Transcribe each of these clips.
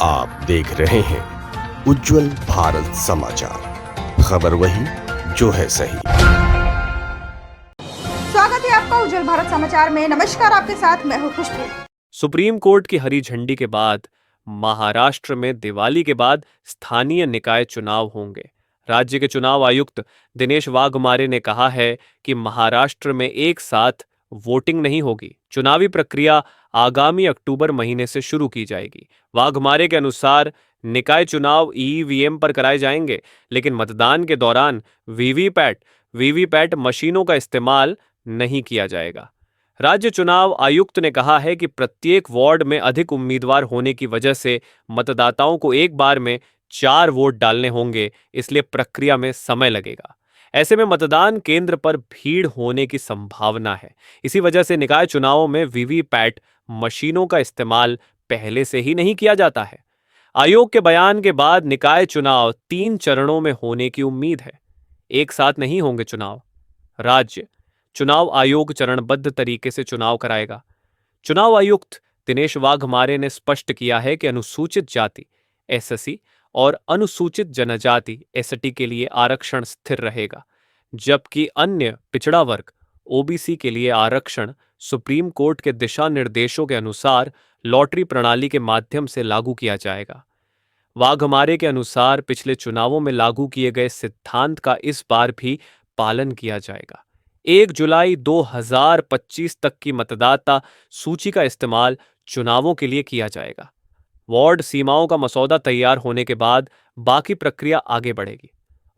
आप देख रहे हैं उज्जवल भारत समाचार, खबर वही जो है सही। स्वागत है आपका उज्जवल भारत समाचार में। नमस्कार, आपके साथ मैं हूं खुशबू। सुप्रीम कोर्ट की हरी झंडी के बाद महाराष्ट्र में दिवाली के बाद स्थानीय निकाय चुनाव होंगे। राज्य के चुनाव आयुक्त दिनेश वाघमारे ने कहा है कि महाराष्ट्र में एक साथ वोटिंग नहीं होगी। चुनावी प्रक्रिया आगामी अक्टूबर महीने से शुरू की जाएगी। वाघमारे के अनुसार निकाय चुनाव ईवीएम पर कराए जाएंगे, लेकिन मतदान के दौरान वीवीपैट मशीनों का इस्तेमाल नहीं किया जाएगा। राज्य चुनाव आयुक्त ने कहा है कि प्रत्येक वार्ड में अधिक उम्मीदवार होने की वजह से मतदाताओं को एक बार में 4 वोट डालने होंगे, इसलिए प्रक्रिया में समय लगेगा। ऐसे में मतदान केंद्र पर भीड़ होने की संभावना है। इसी वजह से निकाय चुनावों में वीवीपैट मशीनों का इस्तेमाल पहले से ही नहीं किया जाता है। आयोग के बयान के बाद निकाय चुनाव 3 चरणों में होने की उम्मीद है। एक साथ नहीं होंगे चुनाव। राज्य चुनाव आयोग चरणबद्ध तरीके से चुनाव कराएगा। चुनाव आयुक्त दिनेश वाघमारे ने स्पष्ट किया है कि अनुसूचित जाति एससी और अनुसूचित जनजाति एसटी के लिए आरक्षण स्थिर रहेगा, जबकि अन्य पिछड़ा वर्ग ओबीसी के लिए आरक्षण सुप्रीम कोर्ट के दिशा निर्देशों के अनुसार लॉटरी प्रणाली के माध्यम से लागू किया जाएगा। वाघमारे के अनुसार पिछले चुनावों में लागू किए गए सिद्धांत का इस बार भी पालन किया जाएगा। 1 जुलाई 2025 तक की मतदाता सूची का इस्तेमाल चुनावों के लिए किया जाएगा। वार्ड सीमाओं का मसौदा तैयार होने के बाद बाकी प्रक्रिया आगे बढ़ेगी।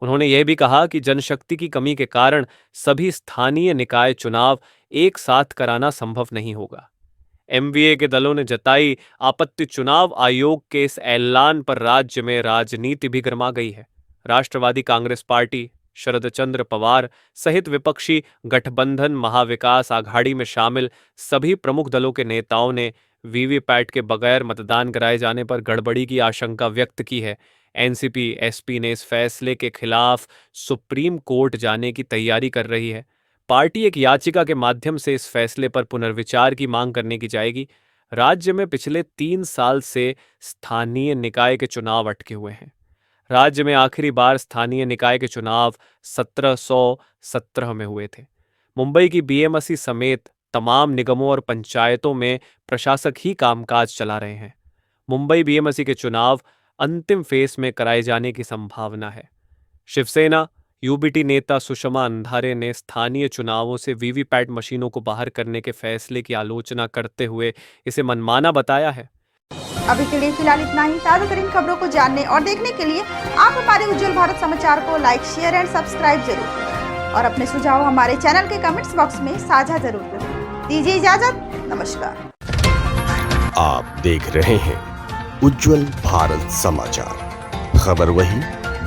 उन्होंने यह भी कहा कि जनशक्ति की कमी के कारण सभी स्थानीय निकाय चुनाव एक साथ कराना संभव नहीं होगा। एमवीए के दलों ने जताई आपत्ति। चुनाव आयोग के इस ऐलान पर राज्य में राजनीति भी गर्मा गई है। राष्ट्रवादी कांग्रेस पार्टी, शरद चंद्र पवार सहित विपक्षी गठबंधन महाविकास आघाड़ी में शामिल सभी प्रमुख दलों के नेताओं ने वीवीपैट के बगैर मतदान कराए जाने पर गड़बड़ी की आशंका व्यक्त की है। एनसीपी एसपी ने इस फैसले के खिलाफ सुप्रीम कोर्ट जाने की तैयारी कर रही है। पार्टी एक याचिका के माध्यम से इस फैसले पर पुनर्विचार की मांग करने की जाएगी। राज्य में पिछले 3 साल से स्थानीय निकाय के चुनाव अटके हुए हैं। राज्य में आखिरी बार स्थानीय निकाय के चुनाव 1717 में हुए थे। मुंबई की बीएमसी समेत तमाम निगमों और पंचायतों में प्रशासक ही कामकाज चला रहे हैं। मुंबई बीएमसी के चुनाव अंतिम फेस में कराए जाने की संभावना है। शिवसेना यूबीटी नेता सुषमा अंधारे ने स्थानीय चुनावों से वीवीपैट मशीनों को बाहर करने के फैसले की आलोचना करते हुए इसे मनमाना बताया है। अभी के लिए फिलहाल इतना ही। ताज़ा तरीन खबरों को जानने और देखने के लिए आप हमारे उज्जवल भारत समाचार को लाइक, शेयर एंड सब्सक्राइब जरूर, और अपने सुझाव हमारे चैनल के कमेंट्स बॉक्स में साझा जरूर करें। दीजिए इजाजत, नमस्कार। आप देख रहे हैं उज्जवल भारत समाचार, खबर वही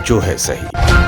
जो है सही।